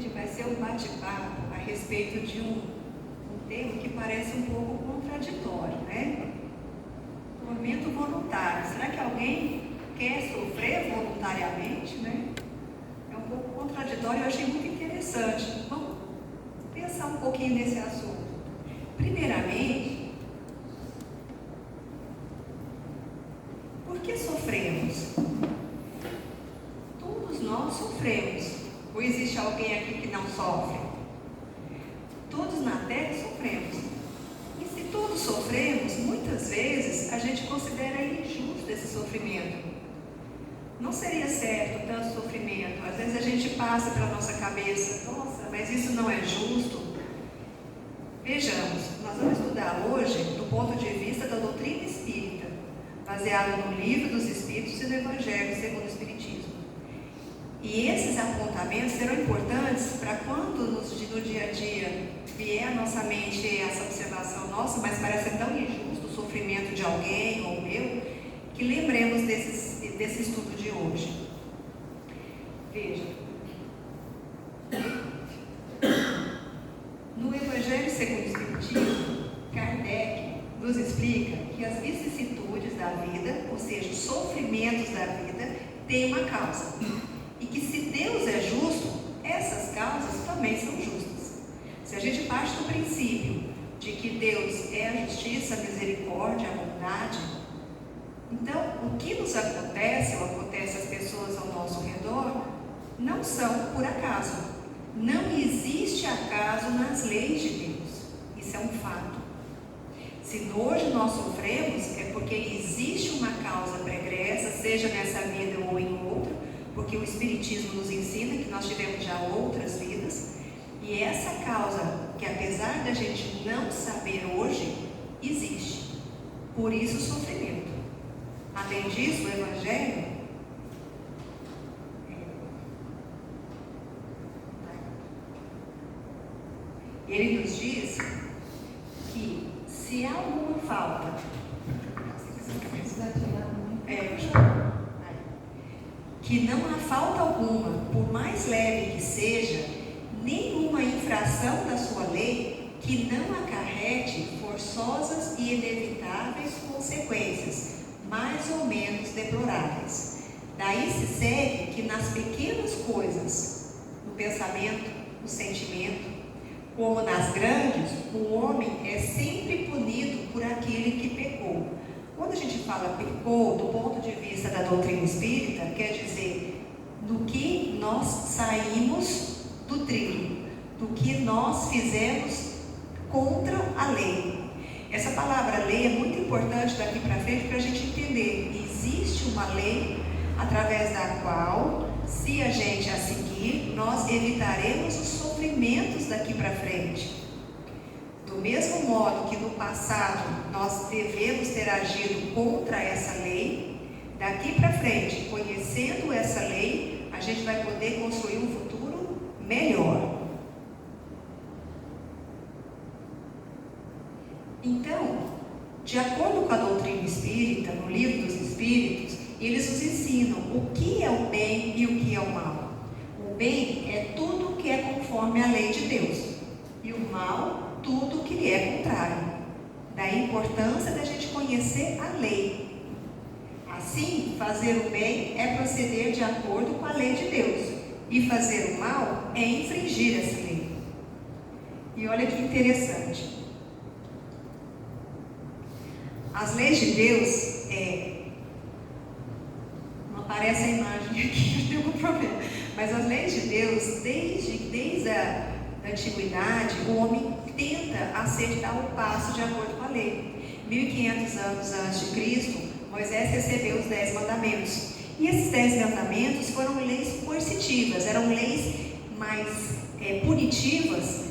vai ser um bate-papo a respeito de um tema que parece um pouco contraditório, né? Tormento voluntário. Será que alguém quer sofrer voluntariamente, né? É um pouco contraditório, eu achei muito interessante. Vamos pensar um pouquinho nesse assunto. Primeiramente, por que sofremos? Todos nós sofremos. Ou existe alguém aqui que não sofre? Todos na Terra sofremos. E se todos sofremos, muitas vezes a gente considera injusto esse sofrimento. Não seria certo tanto sofrimento. Às vezes a gente passa pela nossa cabeça, nossa, mas isso não é justo. Vejamos, nós vamos estudar hoje do ponto de vista da doutrina espírita, baseado no Livro dos Espíritos e no Evangelho segundo o Espiritismo. E esses apontamentos serão importantes para quando no dia a dia vier à nossa mente essa observação, nossa, mas parece tão injusto o sofrimento de alguém ou meu, que lembremos desse estudo de hoje. Veja, no Evangelho segundo o Espiritismo, Kardec nos explica que as vicissitudes da vida, ou seja, os sofrimentos da vida, têm uma causa. E que se Deus é justo, essas causas também são justas. Se a gente parte do princípio de que Deus é a justiça, a misericórdia, a bondade, então o que nos acontece, ou acontece às pessoas ao nosso redor, não são por acaso. Não existe acaso nas leis de Deus. Isso é um fato. Se hoje nós sofremos, é porque existe uma causa pregressa, seja nessa vida ou em outra, porque o Espiritismo nos ensina que nós tivemos já outras vidas, e essa causa, que apesar da gente não saber hoje, existe. Por isso o sofrimento. Além disso, o Evangelho ele nos diz que se há alguma falta, que não há falta alguma, por mais leve que seja, nenhuma infração da sua lei que não acarrete forçosas e inevitáveis consequências, mais ou menos deploráveis. Daí se segue que nas pequenas coisas, no pensamento, no sentimento, como nas grandes, o homem é sempre punido por aquele que pecou. Quando a gente fala pecou, do ponto de vista da doutrina espírita, quer dizer, do que nós saímos do trilho, do que nós fizemos contra a lei. Essa palavra lei é muito importante daqui para frente para a gente entender. Existe uma lei através da qual, se a gente a seguir, nós evitaremos os sofrimentos daqui para frente. Do mesmo modo que no passado nós devemos ter agido contra essa lei, daqui para frente, conhecendo essa lei, a gente vai poder construir um futuro melhor. Então, de acordo com a doutrina espírita, no Livro dos Espíritos, eles nos ensinam o que é o bem e o que é o mal. O bem é tudo que é conforme a lei de Deus, e o mal, tudo que lhe é contrário. Daí a importância da gente conhecer a lei. Assim, fazer o bem é proceder de acordo com a lei de Deus, e fazer o mal é infringir essa lei. E olha que interessante. As leis de Deus, não aparece a imagem aqui, tem algum problema, mas as leis de Deus, desde a antiguidade, o homem tenta acertar o passo de acordo com a lei. 1500 anos antes de Cristo, Moisés recebeu os 10 mandamentos. E esses 10 mandamentos foram leis coercitivas, eram leis mais punitivas,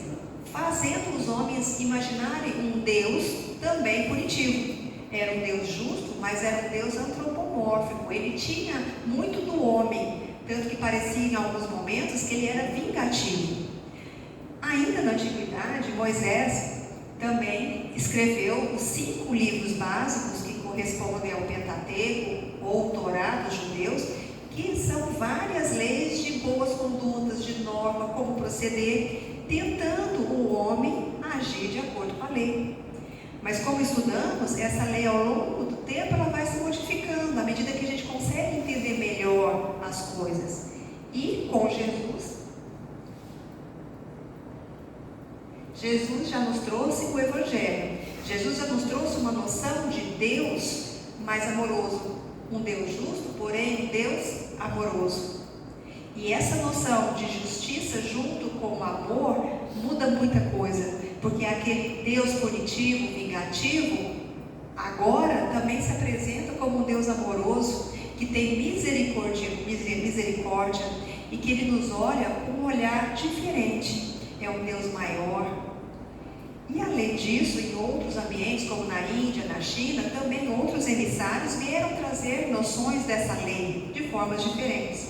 fazendo os homens imaginarem um Deus também punitivo. Era um Deus justo, mas era um Deus antropomórfico. Ele tinha muito do homem, tanto que parecia em alguns momentos que ele era vingativo. Ainda na antiguidade, Moisés também escreveu os 5 livros básicos que correspondem ao Pentateuco ou Torá dos judeus, que são várias leis de boas condutas, de norma, como proceder, tentando o homem a agir de acordo com a lei. Mas como estudamos, essa lei ao longo do tempo ela vai se modificando, à medida que a gente consegue entender melhor as coisas. E com Jesus já nos trouxe o Evangelho. Jesus já nos trouxe uma noção de Deus mais amoroso. Um Deus justo, porém um Deus amoroso. E essa noção de justiça junto com o amor muda muita coisa. Porque aquele Deus punitivo, vingativo, agora também se apresenta como um Deus amoroso, que tem misericórdia, e que Ele nos olha com um olhar diferente. É um Deus maior. E além disso, em outros ambientes, como na Índia, na China, também outros emissários vieram trazer noções dessa lei de formas diferentes.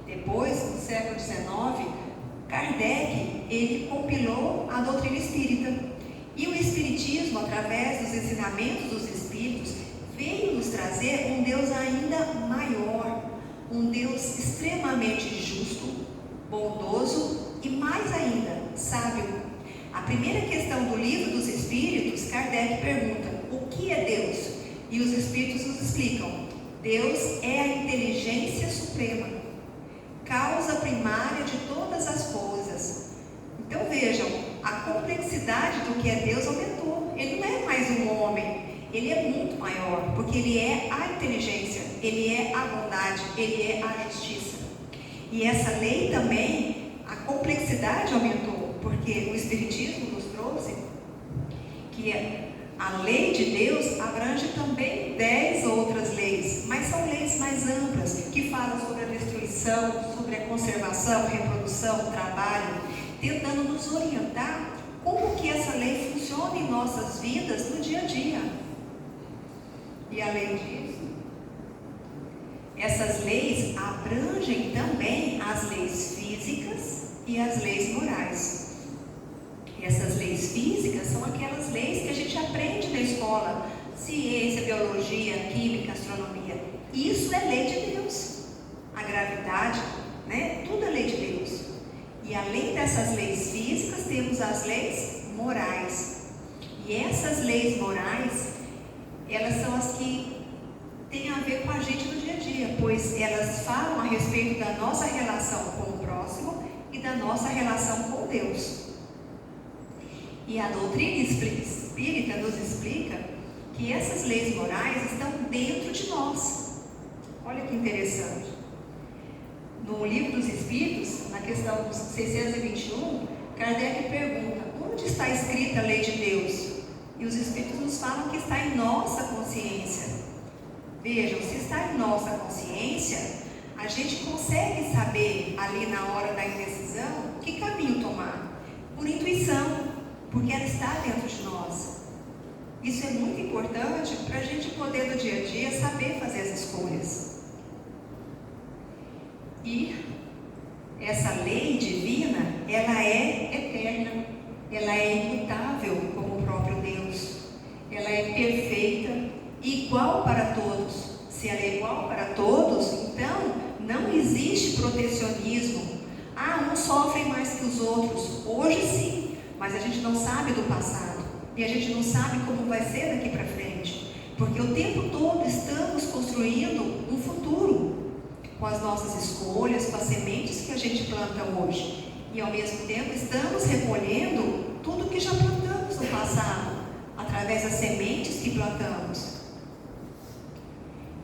Depois, no século XIX, Kardec, ele compilou a doutrina espírita. E o Espiritismo, através dos ensinamentos dos Espíritos, veio nos trazer um Deus ainda maior, um Deus extremamente justo, bondoso e mais ainda, sábio. A primeira questão do Livro dos Espíritos, Kardec pergunta: o que é Deus? E os Espíritos nos explicam: Deus é a inteligência suprema, causa primária de todas as coisas. Então vejam, a complexidade do que é Deus aumentou. Ele não é mais um homem, ele é muito maior, porque ele é a inteligência, ele é a bondade, ele é a justiça. E essa lei também, a complexidade aumentou, porque o Espiritismo nos trouxe que a lei de Deus abrange também 10 outras leis, mas são leis mais amplas, que falam sobre a destruição, sobre a conservação, reprodução, trabalho, tentando nos orientar como que essa lei funciona em nossas vidas no dia a dia. E além disso, essas leis abrangem também as leis físicas e as leis morais. E essas leis físicas são aquelas leis que a gente aprende na escola: ciência, biologia, química, astronomia. Isso é lei de Deus. A gravidade, né? Tudo é lei de Deus. E além dessas leis físicas, temos as leis morais. E essas leis morais, elas são as que têm a ver com a gente no dia a dia, pois elas falam a respeito da nossa relação com o próximo e da nossa relação com Deus. E a doutrina espírita nos explica que essas leis morais estão dentro de nós. Olha que interessante. No Livro dos Espíritos, na questão 621, Kardec pergunta: onde está escrita a lei de Deus? E os Espíritos nos falam que está em nossa consciência. Vejam, se está em nossa consciência, a gente consegue saber ali na hora da indecisão que caminho tomar, por intuição, porque ela está dentro de nós. Isso é muito importante para a gente poder no dia a dia saber fazer as escolhas. E essa lei divina, ela é eterna, ela é imutável como o próprio Deus, ela é perfeita e igual para todos. Se ela é igual para todos, então não existe protecionismo. Uns sofrem mais que os outros. Hoje sim, mas a gente não sabe do passado e a gente não sabe como vai ser daqui para frente, porque o tempo todo estamos construindo um futuro com as nossas escolhas, com as sementes que a gente planta hoje, e ao mesmo tempo estamos recolhendo tudo que já plantamos no passado, através das sementes que plantamos.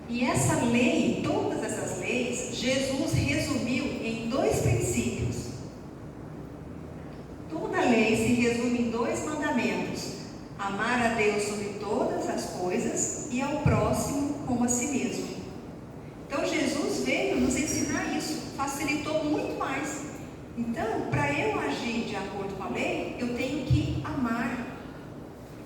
E essa lei, todas essas leis, Jesus resumiu em 2 princípios. Toda lei se resume em 2 mandamentos: amar a Deus sobre todas as coisas e ao próximo como a si mesmo. Então Jesus veio nos ensinar isso, facilitou muito mais. Então, para eu agir de acordo com a lei, eu tenho que amar.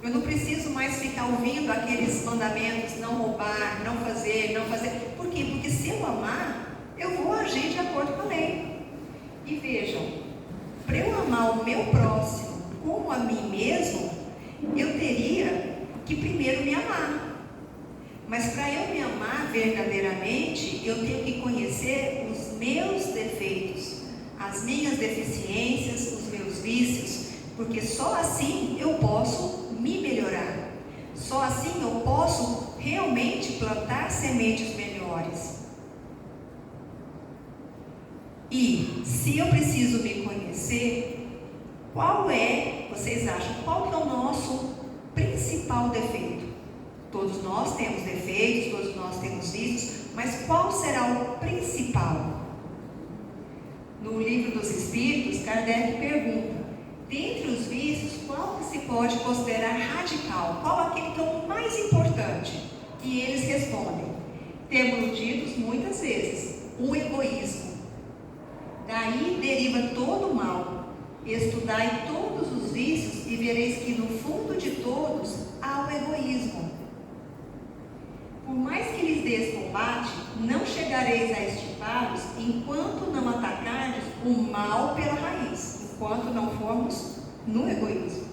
Eu não preciso mais ficar ouvindo aqueles mandamentos: não roubar, não fazer, não fazer. Por quê? Porque se eu amar, eu vou agir de acordo com a lei. E vejam, para eu amar o meu próximo como a mim mesmo, eu teria que primeiro me amar. Mas para eu me amar verdadeiramente, eu tenho que conhecer os meus defeitos. as minhas deficiências, os meus vícios, porque só assim eu posso me melhorar. Só assim eu posso realmente plantar sementes melhores. E se eu preciso me conhecer, vocês acham, qual que é o nosso principal defeito? Todos nós temos defeitos, todos nós temos vícios, mas qual será o principal? No Livro dos Espíritos, Kardec pergunta, dentre os vícios, qual que se pode considerar radical? Qual aquele que é o mais importante? E eles respondem, temos dito muitas vezes, o egoísmo. Daí deriva todo o mal. Estudai todos os vícios e vereis que no fundo de todos há o egoísmo. Por mais que lhes des combate, não chegareis a extirpá-los enquanto não atacardes o mal pela raiz, enquanto não formos no egoísmo.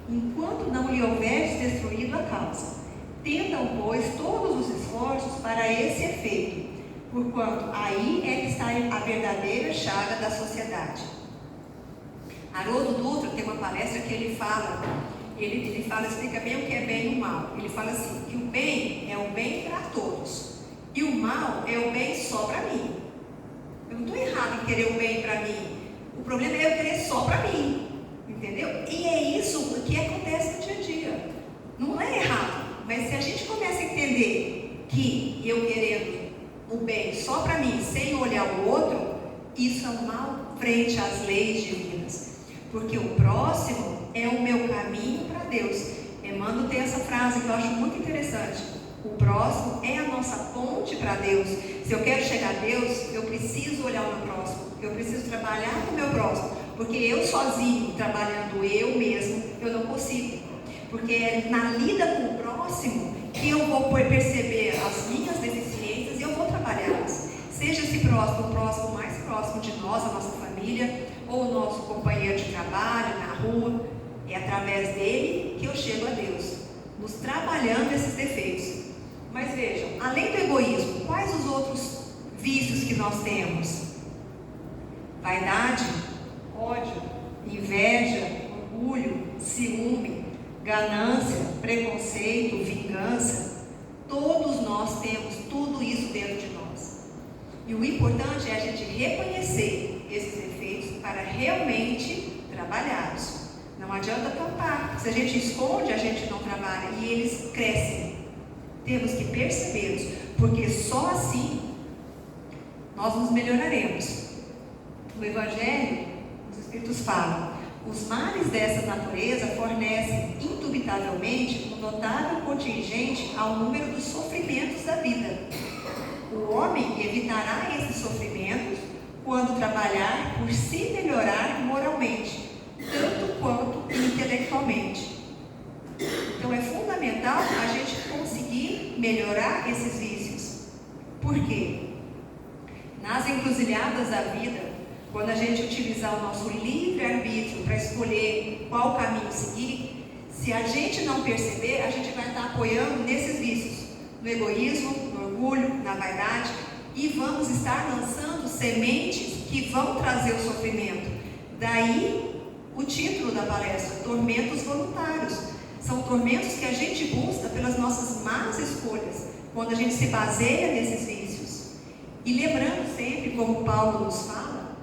Enquanto não lhe houveres destruído a causa. Tendam, pois, todos os esforços para esse efeito, porquanto aí é que está a verdadeira chaga da sociedade. Haroldo Dutra tem uma palestra que ele fala, explica bem o que é bem e o mal. Ele fala assim, que o bem é o bem para todos, e o mal é o bem só para mim. Eu não estou errado em querer o bem para mim, o problema é eu querer só para mim, entendeu? E é isso que acontece no dia a dia. Não é errado, mas se a gente começa a entender que eu querendo o bem só para mim, sem olhar o outro, isso é um mal frente às leis divinas. Porque o próximo é o meu caminho para Deus. Emmanuel tem essa frase que eu acho muito interessante. O próximo é a nossa ponte para Deus. Se eu quero chegar a Deus, eu preciso olhar o meu próximo. Eu preciso trabalhar com o meu próximo. Porque eu sozinho, trabalhando eu mesmo, eu não consigo. Porque é na lida com o próximo que eu vou perceber as minhas deficiências e eu vou trabalhá-las. Seja esse próximo, o próximo mais próximo de nós, a nossa família, ou o nosso companheiro de trabalho, na rua, é através dele que eu chego a Deus, nos trabalhando esses defeitos. Mas vejam, além do egoísmo, quais os outros vícios que nós temos? Vaidade, ódio, inveja, orgulho, ciúme, ganância, preconceito, vingança. Todos nós temos tudo isso dentro de nós. E o importante é a gente reconhecer esses defeitos para realmente trabalhá-los. Não adianta tampar. Se a gente esconde, a gente não trabalha e eles crescem. Temos que percebê-los, porque só assim nós nos melhoraremos. No Evangelho, os Espíritos falam, os males dessa natureza fornecem indubitavelmente um notável contingente ao número dos sofrimentos da vida. O homem evitará esses sofrimentos quando trabalhar por se melhorar moralmente, tanto quanto intelectualmente. Então é fundamental a gente conseguir melhorar esses vícios. Por quê? Nas encruzilhadas da vida, quando a gente utilizar o nosso livre-arbítrio para escolher qual caminho seguir, se a gente não perceber, a gente vai estar apoiando nesses vícios, no egoísmo, no orgulho, na vaidade, e vamos estar lançando sementes que vão trazer o sofrimento. Daí o título da palestra, Tormentos Voluntários. São tormentos que a gente busca pelas nossas más escolhas, quando a gente se baseia nesses vícios. E lembrando sempre, como Paulo nos fala,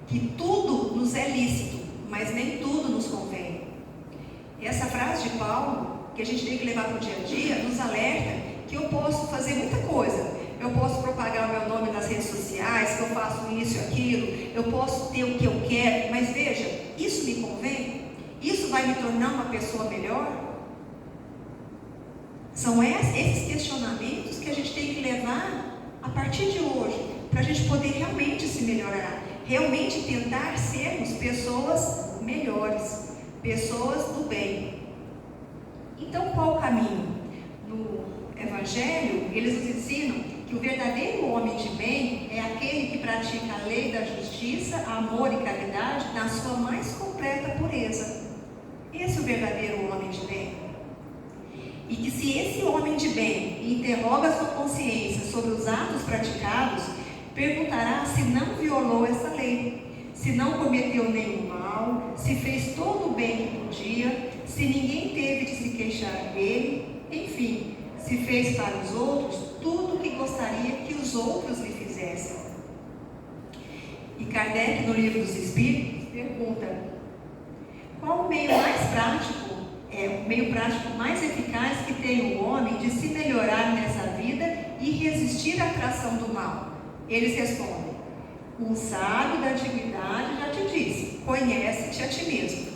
que tudo nos é lícito, mas nem tudo nos convém. Essa frase de Paulo, que a gente tem que levar para o dia a dia, nos alerta que eu posso fazer muita coisa. Eu posso propagar o meu nome nas redes sociais, que eu faço isso e aquilo, eu posso ter o que eu quero, mas veja, isso me convém? Isso vai me tornar uma pessoa melhor? São esses questionamentos que a gente tem que levar a partir de hoje, para a gente poder realmente se melhorar, realmente tentar sermos pessoas melhores, pessoas do bem. Então, qual o caminho? No Evangelho, eles nos ensinam que o verdadeiro homem de bem é aquele que pratica a lei da justiça, amor e caridade na sua mais completa pureza. Esse é o verdadeiro homem de bem. E que se esse homem de bem interroga a sua consciência sobre os atos praticados, perguntará se não violou essa lei, se não cometeu nenhum mal, se fez todo o bem que podia, se ninguém teve de se queixar dele, enfim, se fez para os outros tudo o que gostaria que os outros lhe fizessem. E Kardec, no Livro dos Espíritos, pergunta: qual o meio mais prático, o meio prático mais eficaz que tem o homem de se melhorar nessa vida e resistir à atração do mal? Eles respondem: um sábio da antiguidade já te disse, conhece-te a ti mesmo.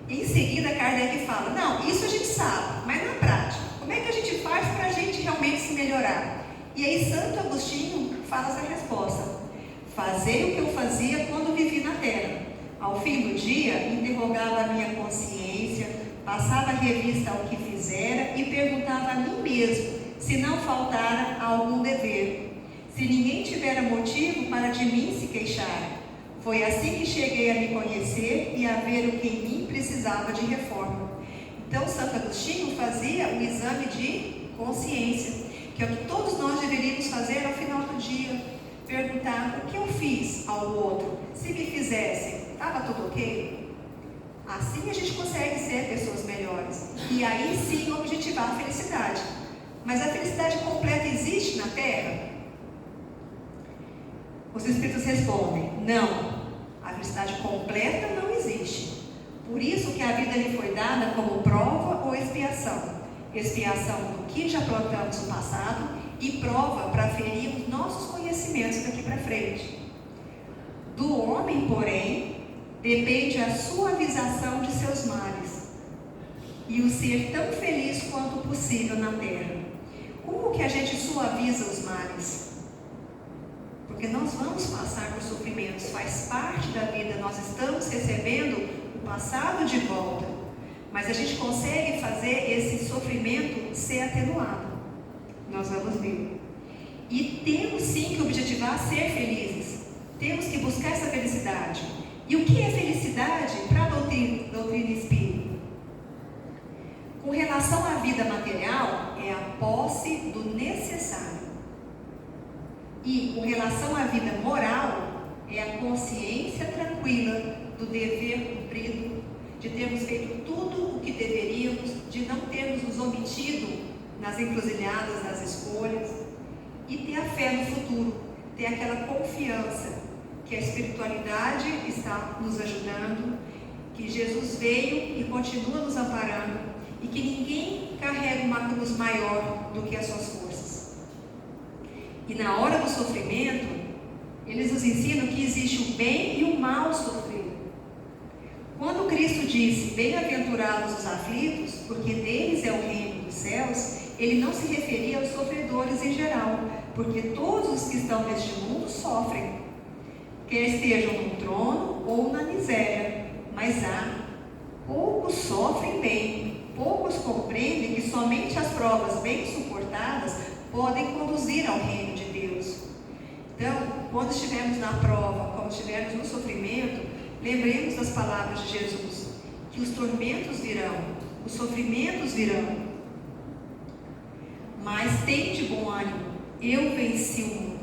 Em seguida, Kardec fala: não, isso a gente sabe, mas na prática, como é que a gente faz para a gente realmente se melhorar? E aí Santo Agostinho fala essa resposta: fazei o que eu fazia quando vivi na terra. Ao fim do dia, interrogava a minha consciência, passava revista ao que fizera e perguntava a mim mesmo se não faltara algum dever, se ninguém tivera motivo para de mim se queixar. Foi assim que cheguei a me conhecer e a ver o que em mim precisava de reforma. Então, Santo Agostinho fazia o exame de consciência, que é o que todos nós deveríamos fazer ao final do dia. Perguntar: o que eu fiz ao outro? Se me fizesse, estava tudo ok? Assim a gente consegue ser pessoas melhores. E aí sim objetivar a felicidade. Mas a felicidade completa existe na Terra? Os Espíritos respondem: não. A felicidade completa não existe. Por isso que a vida lhe foi dada como prova ou expiação. Expiação do que já plantamos no passado e prova para ferir os nossos conhecimentos daqui para frente. Do homem, porém, depende a suavização de seus males e o ser tão feliz quanto possível na terra. Como que a gente suaviza os males? Porque nós vamos passar por sofrimentos, faz parte da vida, nós estamos recebendo o passado de volta, mas a gente consegue fazer esse sofrimento ser atenuado. Nós vamos ver. E temos sim que objetivar ser felizes, temos que buscar essa felicidade. E o que é felicidade para a doutrina espírita? Com relação à vida material, é a posse do necessário. E com relação à vida moral, é a consciência tranquila do dever cumprido, de termos feito tudo o que deveríamos, de não termos nos omitido nas encruzilhadas das escolhas, e ter a fé no futuro, ter aquela confiança que a espiritualidade está nos ajudando, que Jesus veio e continua nos amparando, e que ninguém carrega uma cruz maior do que as suas forças. E na hora do sofrimento, eles nos ensinam que existe o bem e o mal sofrer. Quando Cristo disse: bem-aventurados os aflitos, porque deles é o reino dos céus, ele não se referia aos sofredores em geral, porque todos os que estão neste mundo sofrem, quer estejam no trono ou na miséria, mas poucos sofrem bem, poucos compreendem que somente as provas bem suportadas podem conduzir ao reino de Deus. Então, quando estivermos na prova, quando estivermos no sofrimento, lembremos das palavras de Jesus, que os tormentos virão, os sofrimentos virão, mas tende bom ânimo, eu venci o mundo.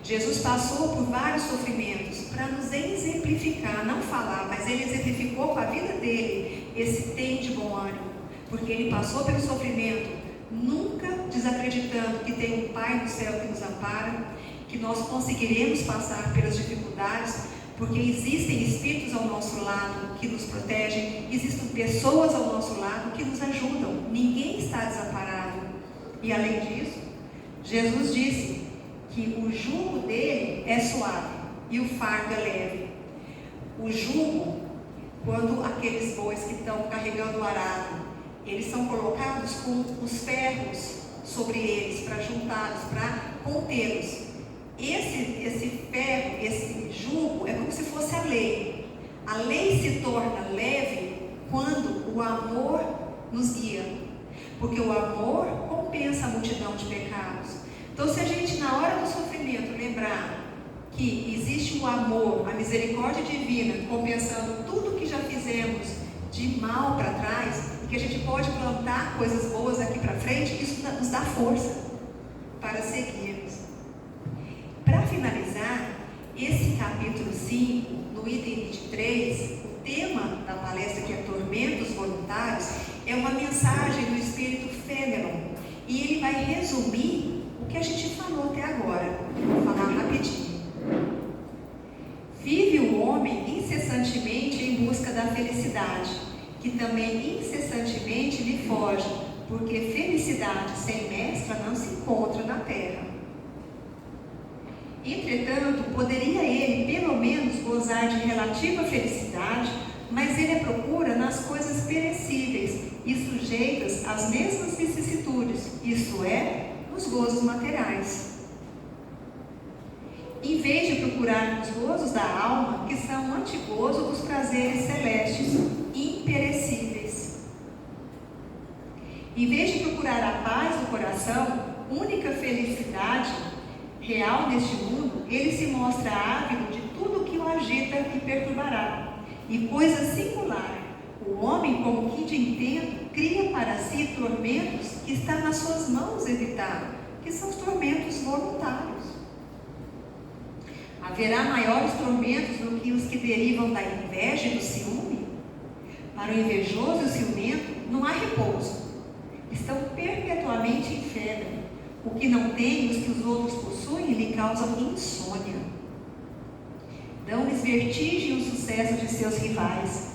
Jesus passou por vários sofrimentos para nos exemplificar, não falar, mas ele exemplificou com a vida dele esse tende bom ânimo, porque ele passou pelo sofrimento, nunca desacreditando que tem um Pai do céu que nos ampara, que nós conseguiremos passar pelas dificuldades, porque existem espíritos ao nosso lado que nos protegem, existem pessoas ao nosso lado que nos ajudam, ninguém está desamparado. E além disso, Jesus disse que o jugo dele é suave e o fardo é leve. O jugo, quando aqueles bois que estão carregando o arado, eles são colocados com os ferros sobre eles para juntá-los, para contê-los. Esse ferro, esse jugo é como se fosse a lei. A lei se torna leve quando o amor nos guia, porque o amor compensa a multidão de pecados. Então, se a gente na hora do sofrimento lembrar que existe o amor, a misericórdia divina compensando tudo que já fizemos de mal para trás, e que a gente pode plantar coisas boas aqui para frente, isso nos dá força para seguirmos. Para finalizar, capítulo 5, no item 23, o tema da palestra, que é Tormentos Voluntários, é uma mensagem do Espírito Fénelon. E ele vai resumir o que a gente falou até agora. Vou falar rapidinho. Vive o homem incessantemente em busca da felicidade, que também incessantemente lhe foge, porque felicidade sem mestra não se encontra na terra. Entretanto, poderia ele pelo menos gozar de relativa felicidade, mas ele a procura nas coisas perecíveis e sujeitas às mesmas vicissitudes, isto é, nos gozos materiais. Em vez de procurar nos gozos da alma, que são antigozo dos prazeres celestes, imperecíveis. Em vez de procurar a paz do coração, única felicidade real neste mundo, ele se mostra ávido de tudo que o agita e perturbará. E coisa singular, o homem, como que de intento, cria para si tormentos que está nas suas mãos evitar, que são os tormentos voluntários. Haverá maiores tormentos do que os que derivam da inveja e do ciúme? Para o invejoso e o ciumento não há repouso. Estão perpetuamente em febre. O que não tem, os que os outros possuem, lhe causam insônia. Dão-lhes vertigem o sucesso de seus rivais.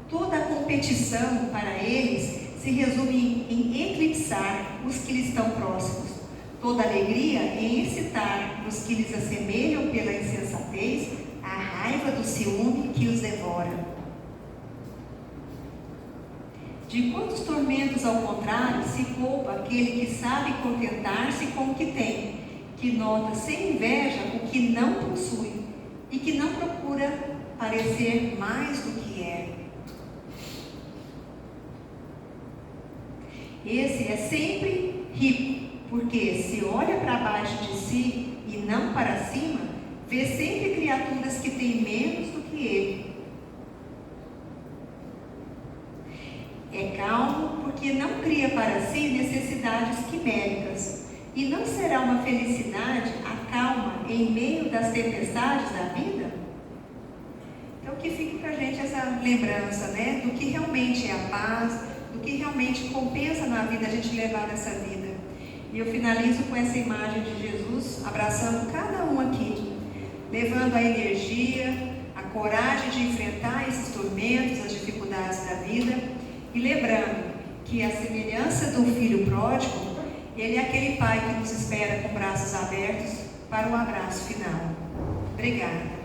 Toda a competição para eles se resume em eclipsar os que lhes estão próximos. Toda alegria em excitar os que lhes assemelham pela insensatez a raiva do ciúme que os devora. De quantos tormentos, ao contrário, se poupa aquele que sabe contentar-se com o que tem, que nota sem inveja o que não possui e que não procura parecer mais do que é. Esse é sempre rico, porque se olha para baixo de si e não para cima, vê sempre criaturas que têm menos do que ele. É calmo porque não cria para si necessidades quiméricas, e não será uma felicidade a calma em meio das tempestades da vida? Então que fique para a gente essa lembrança, né, do que realmente é a paz, do que realmente compensa na vida a gente levar nessa vida. E eu finalizo com essa imagem de Jesus abraçando cada um aqui, levando a energia, a coragem de enfrentar esses tormentos, as dificuldades da vida, e lembrando que a semelhança do filho pródigo, ele é aquele pai que nos espera com braços abertos para o abraço final. Obrigada.